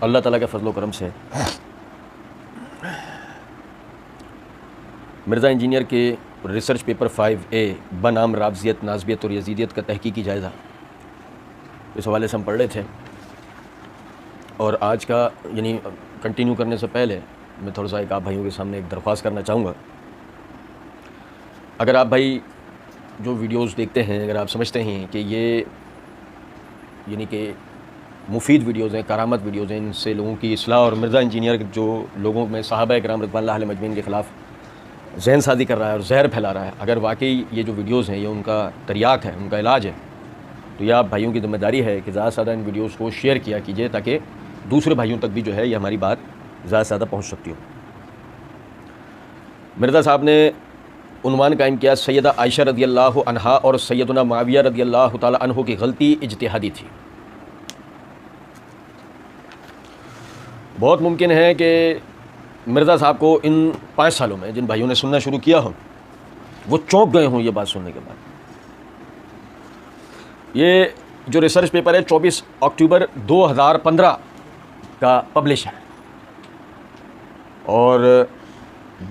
अल्लाह ताला के फजल करम से मिर्ज़ा इंजीनियर के रिसर्च पेपर 5A बनाम राबजियत, नाज़बियत और यजीदियत का तहकीकी जायज़ा, इस हवाले से हम पढ़ रहे थे। और आज का यानी कंटिन्यू करने से पहले मैं थोड़ा सा एक आप भाइयों के सामने एक दरख्वास्त करना चाहूँगा। अगर आप भाई जो वीडियोस देखते हैं, अगर आप समझते हैं कि ये यानी कि मुफीद वीडियोज़ हैं, करामत वीडियोज़ हैं, इनसे लोगों की इस्लाह और मिर्ज़ा इंजीनियर जो लोगों में सहाबा किराम रिज़वानुल्लाह अलैहिम अजमईन के ख़िलाफ़ जहन साजी कर रहा है और जहर फैला रहा है, अगर वाकई ये जो वीडियोज़ हैं ये उनका तरियाक है, उनका इलाज है, तो यह आप भाइयों की ज़िम्मेदारी है कि ज़्यादा से ज़्यादा इन वीडियोज़ को शेयर किया कीजिए ताकि दूसरे भाइयों तक भी जो है ये हमारी बात ज़्यादा से ज़्यादा पहुँच सकती हो। मिर्ज़ा साहब ने उन्वान कायम किया, सैयदा आयशा रज़ियल्लाहु अन्हा और सैयदना मुआविया रज़ियल्लाहु ताला अन्हु की गलती इज्तिहादी थी। बहुत मुमकिन है कि मिर्ज़ा साहब को इन 5 सालों में जिन भाइयों ने सुनना शुरू किया हो वो चौंक गए हों ये बात सुनने के बाद। ये जो रिसर्च पेपर है 24 अक्टूबर 2015 का पब्लिश है और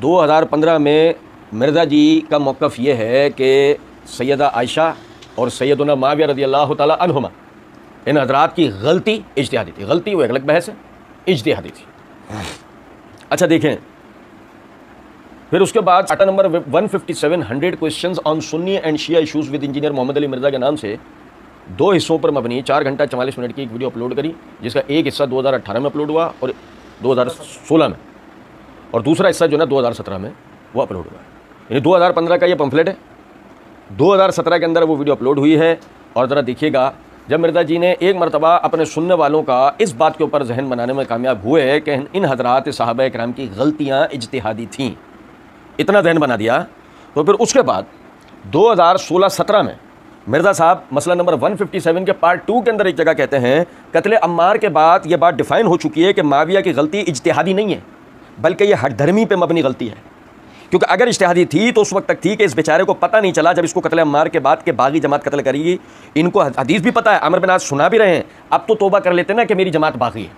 2015 में मिर्ज़ा जी का मौक़िफ़ ये है कि सैयदा आयशा और सैयदना मुआविया रज़ियल्लाहु ताला अन्हुमा इन हज़रात की गलती इज्तिहादी थी। गलती वो एक अलग बहस है, इज्तिहादी थी। अच्छा देखें, फिर उसके बाद charter number 157 100 questions on Sunni and Shia issues with engineer Mohammad Ali Mirza के नाम से 2 हिस्सों पर मबनी 4 घंटा 44 मिनट की एक वीडियो अपलोड करी, जिसका एक हिस्सा 2018 में अपलोड हुआ और 2016 में, और दूसरा हिस्सा जो है 2017 में वो अपलोड हुआ है। यानी 2015 का ये पम्फलेट है, 2017 के अंदर वो वीडियो अपलोड हुई है। और ज़रा देखिएगा, जब मिर्ज़ा जी ने एक मरतबा अपने सुनने वालों का इस बात के ऊपर जहन बनाने में कामयाब हुए कि इन हज़रात सहाबा किराम की गलतियाँ इज्तिहादी थीं, इतना जहन बना दिया, तो फिर उसके बाद 2016-17 में मिर्ज़ा साहब मसला नंबर 157 के पार्ट 2 के अंदर एक जगह कहते हैं, कत्ल अम्मार के बाद ये बात डिफ़ाइन हो चुकी है कि मुआविया की गलती इज्तिहादी नहीं है बल्कि यह हठधर्मी पे मबनी गलती है। क्योंकि अगर इज्तिहादी थी तो उस वक्त तक थी कि इस बेचारे को पता नहीं चला जब इसको कत्ल अम्मार के बाद के बागी जमात कत्ल करेगी। इनको हदीस भी पता है, अमर बिन आस सुना भी रहे हैं, अब तो तौबा कर लेते ना कि मेरी जमात बागी है।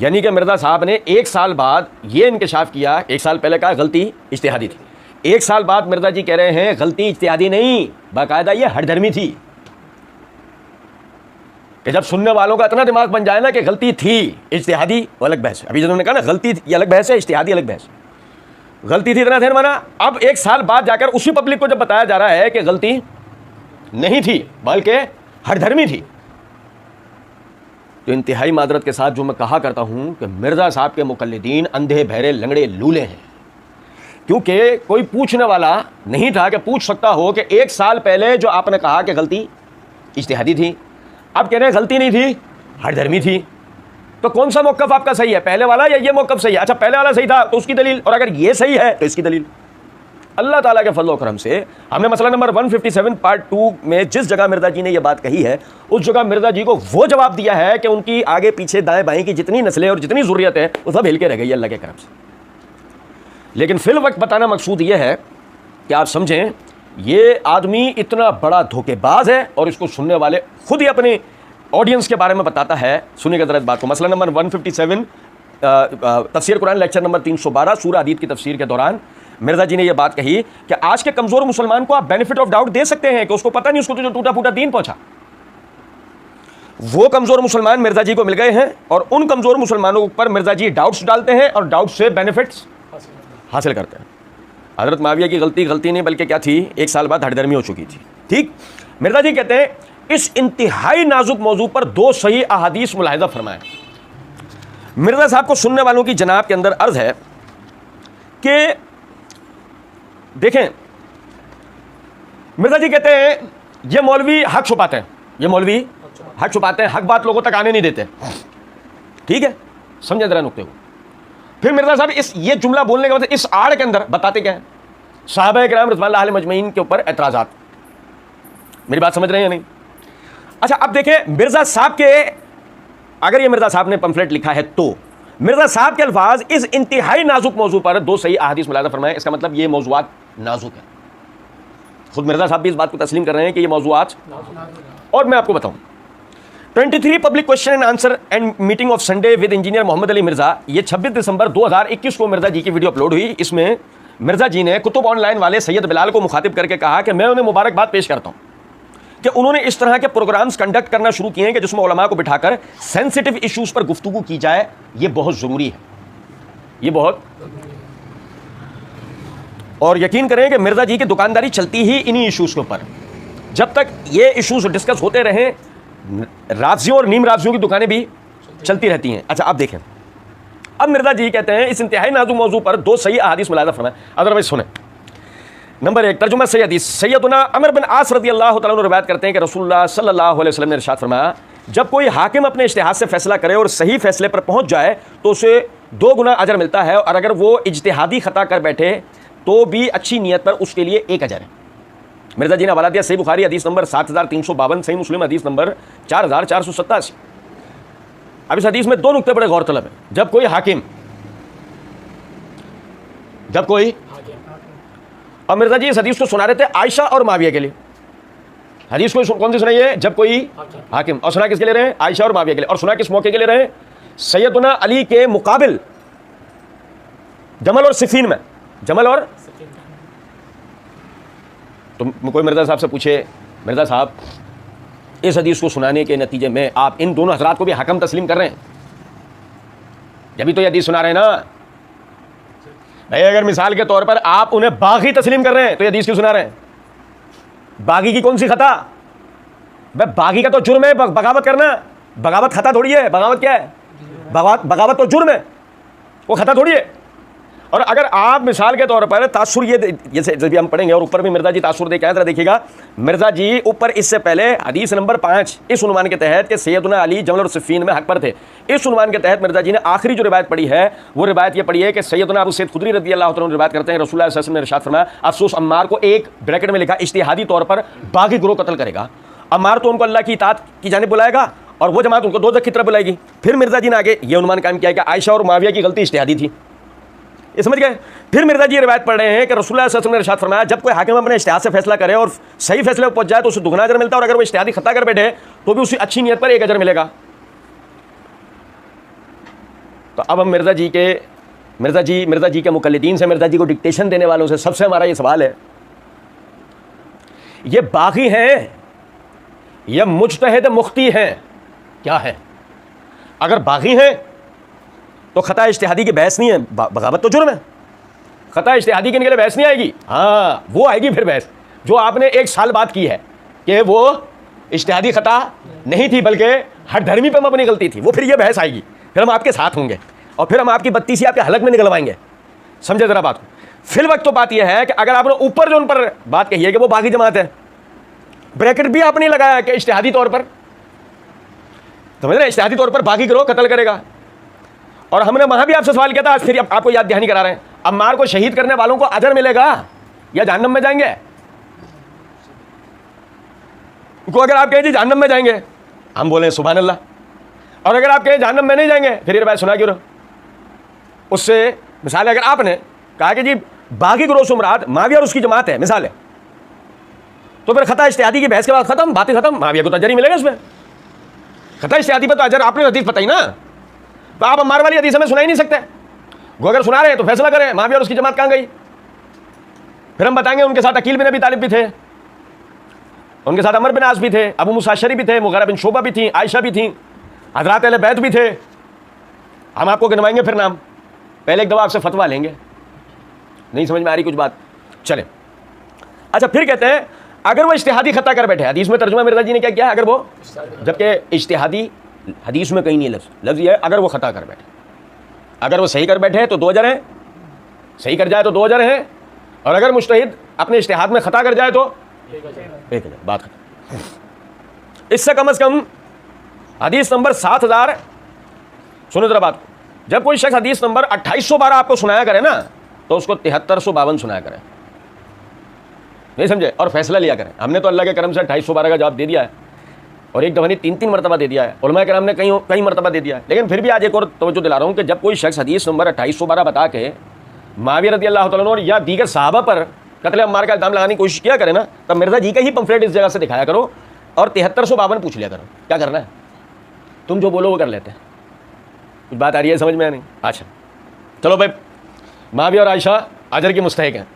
यानी कि मिर्ज़ा साहब ने 1 साल बाद ये इंकशाफ किया, 1 साल पहले कहा गलती इज्तिहादी थी, 1 साल बाद मिर्ज़ा जी कह रहे हैं गलती इज्तिहादी नहीं, बाकायदा ये हठधर्मी थी। कि जब सुनने वालों का इतना दिमाग बन जाए ना कि गलती थी इज्तिहादी, वो अलग बहस है। अभी जिन्होंने कहा ना गलती ये अलग बहस है, इज्तिहादी अलग बहस है। गलती थी इतना ध्यान माना, अब 1 साल बाद जाकर उसी पब्लिक को जब बताया जा रहा है कि गलती नहीं थी बल्कि हठधर्मी थी, तो इंतहाई मादरत के साथ जो मैं कहा करता हूं कि मिर्ज़ा साहब के मुकल्लिदीन अंधे बहरे लंगड़े लूले हैं। क्योंकि कोई पूछने वाला नहीं था कि पूछ सकता हो कि 1 साल पहले जो आपने कहा कि गलती इज्तिहादी थी, अब कह रहे हैं गलती नहीं थी, हठधर्मी थी। तो कौन सा मौक़िफ़ आपका सही है, पहले वाला या ये मौक़िफ़ सही है? अच्छा, पहले वाला सही था तो उसकी दलील, और अगर ये सही है तो इसकी दलील। अल्लाह ताला के फजल व करम से हमने मसला नंबर 157 पार्ट 2 में जिस जगह मिर्ज़ा जी ने यह बात कही है, उस जगह मिर्ज़ा जी को वो जवाब दिया है कि उनकी आगे पीछे दाएं बाएं की जितनी नस्लें और जितनी ज़ुर्रियत है वो सब हिल के रह गई अल्लाह के करम से। लेकिन फिल वक्त बताना मकसूद ये है कि आप समझें ये आदमी इतना बड़ा धोखेबाज है और इसको सुनने वाले खुद ही अपने ऑडियंस के बारे में बताता है। सुनिएगा जरा इस बात को। मसला नंबर 157 तफसीर कुरान लेक्चर नंबर 312 सूरह हदीद की तफसीर के दौरान मिर्ज़ा जी ने यह बात कही कि आज के कमज़ोर मुसलमान को आप बेनिफिट ऑफ डाउट दे सकते हैं कि उसको पता नहीं, उसको तो जो टूटा फूटा दीन पहुंचा। वो कमज़ोर मुसलमान मिर्ज़ा जी को मिल गए हैं और उन कमज़ोर मुसलमानों पर मिर्ज़ा जी डाउट्स डालते हैं और डाउट से बेनिफिट्स हासिल करते हैं। हज़रत मुआविया की गलती नहीं बल्कि क्या थी, 1 साल बाद हठधर्मी हो चुकी थी। ठीक, मिर्ज़ा जी कहते हैं इस इंतहाई नाजुक मौजू पर 2 सही अहादीस मुलाहिज़ा फरमाएं। मिर्ज़ा साहब को सुनने वालों की जनाब के अंदर अर्ज़ है कि देखें, मिर्ज़ा जी कहते हैं ये मौलवी हक छुपाते हैं, ये मौलवी हक छुपाते हैं, हक बात लोगों तक आने नहीं देते। ठीक है, समझे जरा नुक्ते को। फिर मिर्ज़ा साहब ये जुमला बोलने के बाद इस आड़ के अंदर बताते क्या हैं, सहाबा किराम रिज़वानुल्लाह अलैहिम अजमईन के ऊपर एतराज़ात। मेरी बात समझ रहे हैं या नहीं? अच्छा, अब देखें मिर्ज़ा साहब के, अगर ये मिर्ज़ा साहब ने पम्फलेट लिखा है तो मिर्ज़ा साहब के अल्फाज इस इंतहाई नाजुक मौजू पर 2 सही अहादीस मुलाहिज़ा फरमाएं। इसका मतलब ये मौजूआत नाजुक है। खुद मिर्ज़ा साहब भी इस बात को तस्लीम कर रहे हैं कि ये मौज़ूआत। और मैं आपको बताऊं 23 public question and answer and meeting of Sunday with engineer Mohammad Ali Mirza, ये 26 दिसंबर 2021 को मिर्ज़ा जी की वीडियो अपलोड हुई। इसमें मिर्ज़ा जी ने कुतुब ऑनलाइन वाले सैयद बिलाल को मुखातिब करके कहा कि मैं उन्हें मुबारकबाद पेश करता हूं कि उन्होंने इस तरह के प्रोग्राम्स कंडक्ट करना शुरू किए हैं कि जिसमें उलमा को बिठाकर सेंसिटिव इश्यूज पर गुफ्तगू की जाए। ये बहुत ज़रूरी है, ये बहुत। और यकीन करें कि मिर्ज़ा जी की दुकानदारी चलती ही इन्हीं इश्यूज के ऊपर। जब तक ये इश्यूज डिस्कस होते रहें, राजियों और नीम राजियों की दुकानें भी चलती रहती हैं। अच्छा, आप देखें, अब मिर्ज़ा जी कहते हैं इस इंतहाई नाजुक मौजू पर 2 सही अहादीस मुलाज़ा फरमाएं, अदरवाइज सुने। नंबर 1, तर्जुमा सही हदीस। सैयदना अमर बिन आस रज़ियल्लाहु तआला अन्हु रिवायत करते हैं कि रसूलुल्लाह सल्लल्लाहु अलैहि वसल्लम ने इरशाद फरमाया, जब कोई हाकिम अपने इज्तिहाद से फैसला करे और सही फैसले पर पहुंच जाए तो उसे 2 गुना अजर मिलता है, और अगर वो इज्तिहादी खता कर बैठे तो भी अच्छी नीयत पर उसके लिए 1 अजर है। मिर्ज़ा जी ने हवाला दिया सही बुखारी हदीस नंबर 7352, सही मुस्लिम हदीस नंबर 4487। अब इस हदीस में 2 नुक्ते बड़े गौरतलब हैं। जब कोई हाकिम, और मिर्ज़ा जी इस हदीस को सुना रहे थे आयशा और माविया के लिए। हदीस को कौन सी सुनाई है? जब कोई हाकिम। और सुना किसके लिए रहे? आयशा और माविया के लिए। और सुना किस मौके के लिए रहे? सैयदना अली के मुकाबिल जमल और सिफीन में। जमल और तो कोई मिर्ज़ा साहब से पूछे, मिर्ज़ा साहब इस हदीस को सुनाने के नतीजे में आप इन दोनों हजरात को भी हकम तस्लीम कर रहे हैं? जब भी तो ये हदीस सुना रहे हैं ना भाई। अगर मिसाल के तौर पर आप उन्हें बागी तस्लीम कर रहे हैं तो ये हदीस क्यों सुना रहे हैं? बागी की कौन सी खता? भाई बागी का तो जुर्म है बगावत करना। बगावत खता थोड़ी है। बगावत क्या है? बगावत तो जुर्म है, वो खता थोड़ी है। और अगर आप मिसाल के तौर पर तासुर, ये जैसे जब भी हम पढ़ेंगे और ऊपर भी मिर्ज़ा जी तासुर दे के आए, देखिएगा मिर्ज़ा जी ऊपर इससे पहले हदीस नंबर 5 इस उन्वान के तहत कि सैयदना अली जमल और सिफ़ीन में हक पर थे, इस उन्वान के तहत मिर्ज़ा जी ने आखिरी जो रिवायत पढ़ी है वो रिवायत ये पढ़ी है कि सैयदना अबू सईद खुदरी रज़ियल्लाहु तआला रिवायत करते हैं रसूलुल्लाह सल्लल्लाहु अलैहि वसल्लम ने इरशाद फरमाया, अफसोस अम्मार को, एक ब्रैकेट में लिखा इज्तिहादी तौर पर बागी गिरोह कत्ल करेगा। अम्मार तो उनको अल्लाह की इताअत की जानिब बुलाएगा और वो जमात उनको दोज़ख की तरफ बुलाएगी। फिर मिर्ज़ा जी ने आगे ये उन्वान कायम किया कि आयशा और माविया की गलती इज्तिहादी थी। ये समझ गए? फिर मिर्ज़ा जी रिवायत पढ़ रहे हैं कि रसूलुल्लाह सल्लल्लाहु अलैहि वसल्लम ने इरशाद फरमाया, जब कोई हाकिम अपने इज्तिहाद से फैसला करे और सही फैसले पर पहुंच जाए तो उसे दुगना अजर मिलता है, और अगर वो इज्तिहादी खता कर बैठे तो भी उसी अच्छी नीयत पर 1 अजर मिलेगा। तो अब हम मिर्ज़ा जी के मुकल्लिदीन से, मिर्ज़ा जी को डिक्टेशन देने वालों से सबसे हमारा ये सवाल है, ये बागी हैं या मुज्तहिद मुख्ती हैं? क्या है? अगर बागी हैं तो खता इज्तिहादी की बहस नहीं है, बगावत तो जुर्म है। खता इज्तिहादी के लिए बहस नहीं आएगी। हाँ, वो आएगी फिर बहस जो आपने 1 साल बाद की है कि वो इज्तिहादी खता नहीं थी बल्कि हर धर्मी पर अपनी गलती थी। वो फिर ये बहस आएगी, फिर हम आपके साथ होंगे और फिर हम आपकी बत्ती से आपके हलक में निकलवाएंगे। समझे ज़रा बात को? फिल वक्त तो बात यह है कि अगर आपने ऊपर जो उन पर बात कही है कि वो बागी जमात है, ब्रैकेट भी आपने लगाया कि इज्तिहादी तौर पर, समझ रहे, इज्तिहादी तौर पर बागी गिरोह कत्ल करेगा। और हमने वहां भी आपसे सवाल किया था, आज फिर आपको याद दहानी करा रहे हैं, अम्मार को शहीद करने वालों को अजर मिलेगा या जहन्नम में जाएंगे? को अगर आप कहें जी जहन्नम में जाएंगे, हम बोले सुभान अल्लाह। और अगर आप कहें जहन्नम में नहीं जाएंगे, फिर ये बात सुना क्यों? उससे मिसाल अगर आपने कहा कि जी बागी गिरोह से मुराद माविया और उसकी जमात है, मिसाल है, तो फिर खता इज्तिहादी की बहस के बाद खत्म, बातें खत्म। माविया को तो अजर ही मिलेगा उसमें। खता इज्तिहादी पर तो अजर आपने हदीस बताई ना, तो आप अम्मार वाली हदीस हमें सुना ही नहीं सकते। वो अगर सुना रहे हैं तो फैसला करें माविया और उसकी जमात कहाँ गई। फिर हम बताएंगे उनके साथ अकील बिन अबी तालिब भी थे, उनके साथ अमर बिन आस भी थे, अबू मूसा अशअरी भी थे, मुगीरा बिन शुबा भी थी, आयशा भी थी, हज़रात अहले बैत भी थे। हम आपको गिनवाएंगे फिर नाम, पहले एक दफ़ा आपसे फतवा लेंगे। नहीं समझ में आ रही कुछ बात? चले। अच्छा, फिर कहते हैं अगर वो इज्तिहादी खता कर बैठे, हदीस में तर्जुमा मिर्ज़ा जी ने क्या किया, अगर वो, जबकि इज्तिहादी हदीस में कहीं नहीं लफ्ज़ ये है, अगर वो खता कर बैठे, अगर वो सही कर बैठे तो 2 अजर हैं, सही कर जाए तो 2 अजर हैं, और अगर मुज्तहिद अपने इज्तिहाद में खता कर जाए तो 1 अजर। बात खत्म। इससे कम से कम हदीस नंबर 7000, सुनो जरा बात, जब कोई शख्स हदीस नंबर 2812 आपको सुनाया करे ना, तो उसको 7352 सुनाया करे। नहीं समझे? और फैसला लिया करें। हमने तो अल्लाह के करम से 2812 का जवाब दे दिया है, और एक दफ़ा नहीं 3-3 मरतबा दे दिया है, उलमा किराम ने कई मरतबा दे दिया है। लेकिन फिर भी आज एक और तवज्जो दिला रहा हूँ कि जब कोई शख्स हदीस नंबर 2812 बता के माविया रज़ियल्लाहु तआला अन्हु या दीगर सहाबा पर कत्ल अम्मार का इल्ज़ाम लगाने की कोशिश किया करे ना, तब मिर्ज़ा जी का ही पंफलेट इस जगह से दिखाया करो और 7352 पूछ लिया करो क्या करना है। तुम जो बोलो वो कर लेते हैं। कुछ बात आ रही है समझ में? नहीं? अच्छा चलो भाई, माविया और आयशा अजर की मुस्तहिक हैं।